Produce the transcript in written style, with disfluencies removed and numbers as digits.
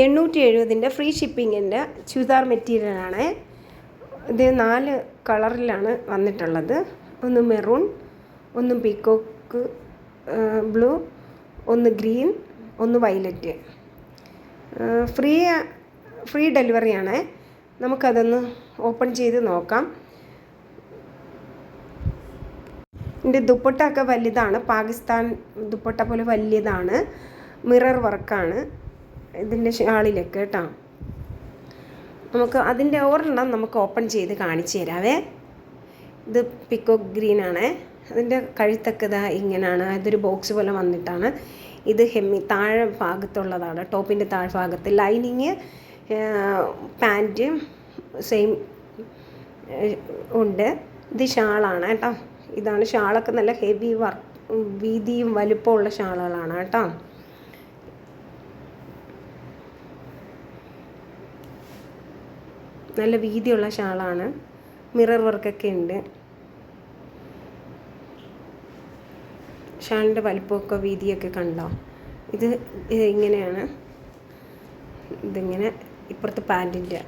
870 free ഷിപ്പിങ്ങിൻ്റെ churidar മെറ്റീരിയലാണ്. ഇത് 4 കളറിലാണ് വന്നിട്ടുള്ളത്. ഒന്ന് മെറൂൺ, ഒന്ന് പീക്കോക്ക് ബ്ലൂ, ഒന്ന് ഗ്രീൻ, ഒന്ന് വയലറ്റ്. ഫ്രീ ഡെലിവറിയാണ്. നമുക്കതൊന്ന് ഓപ്പൺ ചെയ്ത് നോക്കാം. ഇതിൻ്റെ ദുപ്പട്ട ഒക്കെ വലുതാണ്, പാകിസ്ഥാൻ ദുപ്പട്ട പോലെ വലിയതാണ്. മിറർ വർക്കാണ് ഇതിൻ്റെ ഷാളിലൊക്കെ കേട്ടോ. നമുക്ക് അതിൻ്റെ ഒരെണ്ണം നമുക്ക് ഓപ്പൺ ചെയ്ത് കാണിച്ചു തരാവേ. ഇത് പിക്കോക്ക് ഗ്രീനാണ്. അതിൻ്റെ കഴുത്തൊക്കെ ഇതാ ഇങ്ങനെയാണ്. ഇതൊരു ബോക്സ് പോലെ വന്നിട്ടാണ്. ഇത് താഴെ ഭാഗത്തുള്ളതാണ്, ടോപ്പിൻ്റെ താഴെ ഭാഗത്ത്. ലൈനിങ് പാൻറ്റ് സെയിം ഉണ്ട്. ഇത് ഷാളാണ് കേട്ടോ. ഇതാണ് ഷാളൊക്കെ നല്ല ഹെവി വർക്ക്, വീതിയും വലുപ്പമുള്ള ഷാളുകളാണ് കേട്ടോ. നല്ല വീതിയുള്ള ഷാളാണ്. മിറർ വർക്കൊക്കെ ഉണ്ട്. ഷാളിൻ്റെ വലുപ്പമൊക്കെ വീതിയൊക്കെ കണ്ടോ. ഇത് ഇങ്ങനെയാണ്. ഇതിങ്ങനെ ഇപ്പുറത്ത് പാൻറ്റിൻ്റെ